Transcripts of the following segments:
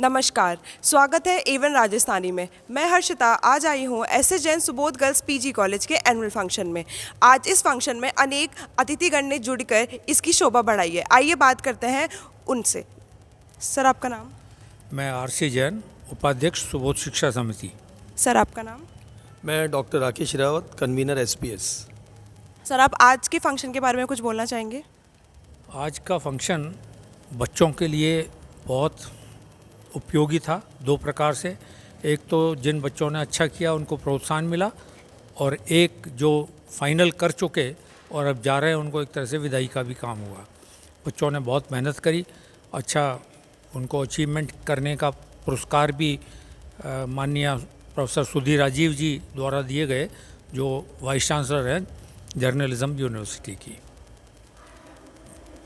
नमस्कार, स्वागत है एवन राजस्थानी में। मैं हर्षिता आज आई हूँ SS Jain Subodh girls PG college के एनुअल फंक्शन में। आज इस फंक्शन में अनेक अतिथिगण ने जुड़कर इसकी शोभा बढ़ाई है। आइए बात करते हैं उनसे। सर, आपका नाम? मैं आरसी जैन, उपाध्यक्ष सुबोध शिक्षा समिति। सर, आपका नाम? मैं doctor Rakesh Rawat, convener SPS. Sir, आप आज के फंक्शन के बारे में कुछ बोलना चाहेंगे? आज का फंक्शन बच्चों के लिए बहुत उपयोगी था, दो प्रकार से। एक तो जिन बच्चों ने अच्छा किया उनको प्रोत्साहन मिला, और एक जो फाइनल कर चुके और अब जा रहे हैं उनको एक तरह से विदाई का भी काम हुआ। बच्चों ने बहुत मेहनत करी, अच्छा उनको अचीवमेंट करने का पुरस्कार भी माननीय प्रोफेसर सुधीर राजीव जी द्वारा दिए गए, जो वाइस चांसलर हैं जर्नलिज्म यूनिवर्सिटी की।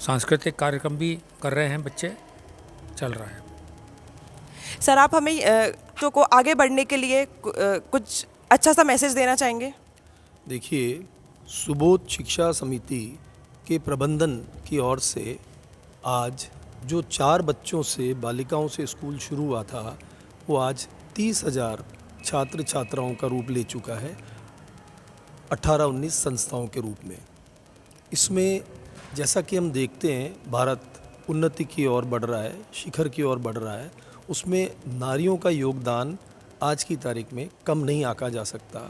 सांस्कृतिक कार्यक्रम भी कर रहे हैं बच्चे, चल रहा है। सर, आप हमें बच्चों को आगे बढ़ने के लिए कुछ अच्छा सा मैसेज देना चाहेंगे? देखिए, सुबोध शिक्षा समिति के प्रबंधन की ओर से आज जो 4 बच्चों से, बालिकाओं से स्कूल शुरू हुआ था, वो आज 30,000 छात्र छात्राओं का रूप ले चुका है, 18-19 संस्थाओं के रूप में। इसमें जैसा कि हम देखते हैं, भारत उन्नति की ओर बढ़ रहा है, शिखर की ओर बढ़ रहा है। उसमें नारियों का योगदान आज की तारीख में कम नहीं आंका जा सकता।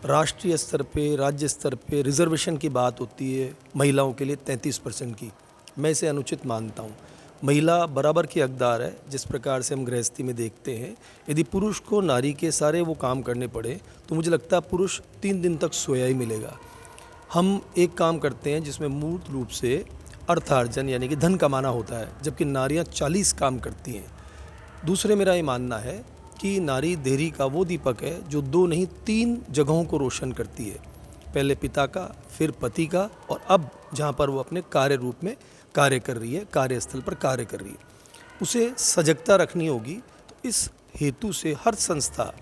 राष्ट्रीय स्तर पे, राज्य स्तर पे रिजर्वेशन की बात होती है महिलाओं के लिए 33% की। मैं इसे अनुचित मानता हूँ। महिला बराबर की हकदार है। जिस प्रकार से हम गृहस्थी में देखते हैं, यदि पुरुष को नारी के सारे वो काम करने पड़े तो मुझे लगता है पुरुष 3 दिन तक सोया ही मिलेगा। हम एक काम करते हैं जिसमें मूल रूप से अर्थार्जन यानी कि धन कमाना होता है, जबकि नारियां 40 काम करती हैं। दूसरे, मेरा ये मानना है कि नारी देहरी का वो दीपक है जो 2 नहीं 3 जगहों को रोशन करती है। पहले पिता का, फिर पति का, और अब जहाँ पर वो अपने कार्य रूप में कार्य कर रही है, कार्यस्थल पर कार्य कर रही है, उसे सजगता रखनी होगी। तो इस हेतु से हर संस्था,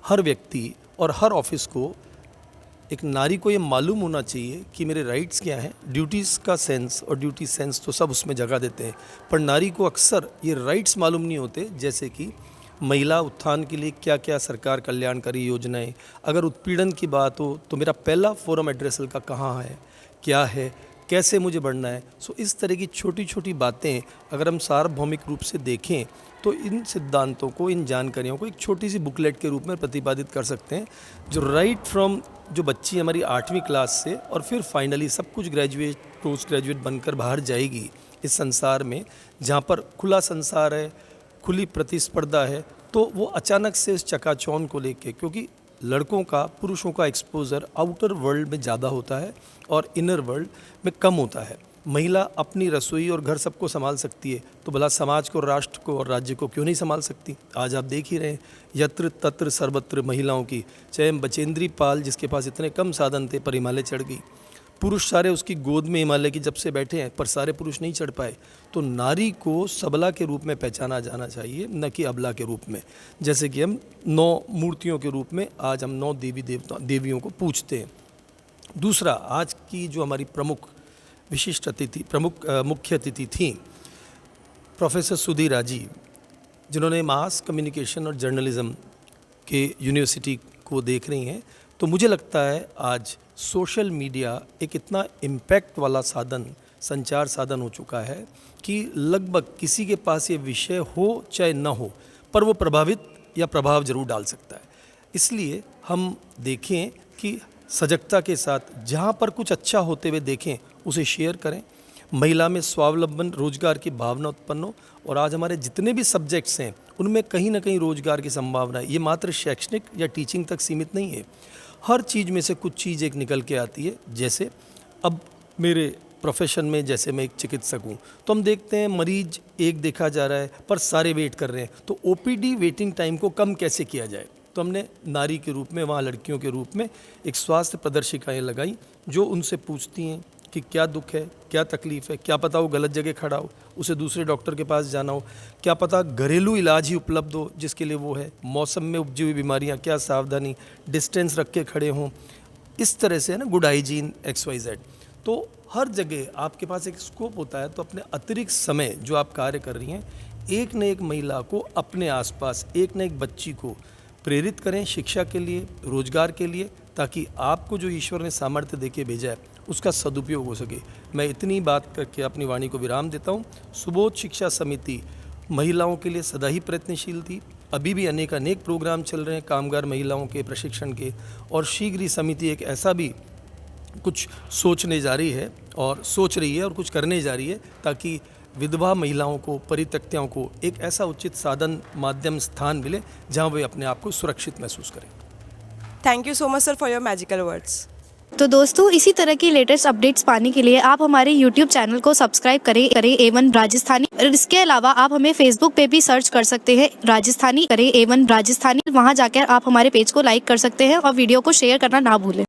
हर व्यक्ति और हर ऑफिस को, एक नारी को ये मालूम होना चाहिए कि मेरे राइट्स क्या हैं। ड्यूटीज़ का सेंस और ड्यूटी सेंस तो सब उसमें जगह देते हैं, पर नारी को अक्सर ये राइट्स मालूम नहीं होते। जैसे कि महिला उत्थान के लिए क्या क्या सरकार कल्याणकारी योजनाएं, अगर उत्पीड़न की बात हो तो मेरा पहला फोरम एड्रेसल का कहाँ है, क्या है, कैसे मुझे बढ़ना है। सो इस तरह की छोटी छोटी बातें अगर हम सार्वभौमिक रूप से देखें तो इन सिद्धांतों को, इन जानकारियों को एक छोटी सी बुकलेट के रूप में प्रतिपादित कर सकते हैं, जो राइट फ्रॉम जो बच्ची हमारी 8वीं क्लास से और फिर फाइनली सब कुछ ग्रेजुएट, पोस्ट ग्रेजुएट बनकर बाहर जाएगी इस संसार में, जहाँ पर खुला संसार है, खुली प्रतिस्पर्धा है, तो वो अचानक से इस चकाचौंध को लेके, क्योंकि लड़कों का, पुरुषों का एक्सपोजर आउटर वर्ल्ड में ज़्यादा होता है और इनर वर्ल्ड में कम होता है। महिला अपनी रसोई और घर सबको संभाल सकती है, तो भला समाज को, राष्ट्र को और राज्य को क्यों नहीं संभाल सकती। आज आप देख ही रहे हैं, यत्र तत्र सर्वत्र महिलाओं की, चाहे बचेंद्री पाल जिसके पास इतने कम साधन थे पर हिमालय चढ़ गई। पुरुष सारे उसकी गोद में हिमालय की जब से बैठे हैं, पर सारे पुरुष नहीं चढ़ पाए। तो नारी को सबला के रूप में पहचाना जाना चाहिए, न कि अबला के रूप में। जैसे कि हम 9 मूर्तियों के रूप में आज हम 9 देवियों को पूजते हैं। दूसरा, आज की जो हमारी प्रमुख विशिष्ट अतिथि, मुख्य अतिथि थी प्रोफेसर सुधीर राजीव, जिन्होंने मास कम्युनिकेशन और जर्नलिज्म के यूनिवर्सिटी को देख रही हैं। तो मुझे लगता है आज सोशल मीडिया एक इतना इम्पैक्ट वाला साधन, संचार साधन हो चुका है कि लगभग किसी के पास ये विषय हो चाहे न हो, पर वो प्रभावित या प्रभाव जरूर डाल सकता है। इसलिए हम देखें कि सजगता के साथ जहाँ पर कुछ अच्छा होते हुए देखें उसे शेयर करें, महिला में स्वावलंबन, रोजगार की भावना उत्पन्न हो। और आज हमारे जितने भी सब्जेक्ट्स हैं उनमें कहीं ना कहीं रोजगार की संभावना है। ये मात्र शैक्षणिक या टीचिंग तक सीमित नहीं है, हर चीज़ में से कुछ चीज़ एक निकल के आती है। जैसे अब मेरे प्रोफेशन में, जैसे मैं एक चिकित्सक हूँ, तो हम देखते हैं मरीज एक देखा जा रहा है पर सारे वेट कर रहे हैं, तो ओपीडी वेटिंग टाइम को कम कैसे किया जाए। तो हमने नारी के रूप में, वहाँ लड़कियों के रूप में एक स्वास्थ्य प्रदर्शिकाएँ लगाई, जो उनसे पूछती हैं कि क्या दुख है, क्या तकलीफ़ है, क्या पता वो गलत जगह खड़ा हो, उसे दूसरे डॉक्टर के पास जाना हो, क्या पता घरेलू इलाज ही उपलब्ध हो जिसके लिए वो है, मौसम में उपजी हुई बीमारियाँ, क्या सावधानी, डिस्टेंस रख के खड़े हों, इस तरह से है ना, गुड हाइजीन XYZ। तो हर जगह आपके पास एक स्कोप होता है, तो अपने अतिरिक्त समय जो आप कार्य कर रही हैं, एक न एक महिला को अपने आसपास, एक न एक बच्ची को प्रेरित करें शिक्षा के लिए, रोजगार के लिए, ताकि आपको जो ईश्वर ने सामर्थ्य देके भेजा है उसका सदुपयोग हो सके। मैं इतनी बात करके अपनी वाणी को विराम देता हूँ। सुबोध शिक्षा समिति महिलाओं के लिए सदा ही प्रयत्नशील थी। अभी भी अनेक प्रोग्राम चल रहे हैं कामगार महिलाओं के प्रशिक्षण के, और शीघ्र ही समिति एक ऐसा भी कुछ सोचने जा रही है और सोच रही है और कुछ करने जा रही है, ताकि विधवा महिलाओं को, परित्यक्ताओं को एक ऐसा उचित साधन, माध्यम, स्थान मिले जहां वे अपने आप को सुरक्षित महसूस करें। Thank you so much sir for your magical words. तो दोस्तों, इसी तरह की लेटेस्ट अपडेट्स पाने के लिए आप हमारे YouTube चैनल को सब्सक्राइब करें A1 राजस्थानी। और इसके अलावा आप हमें Facebook पे भी सर्च कर सकते हैं राजस्थानी, करें A1 राजस्थानी। वहां जाकर आप हमारे पेज को लाइक कर सकते हैं और वीडियो को शेयर करना ना भूलें।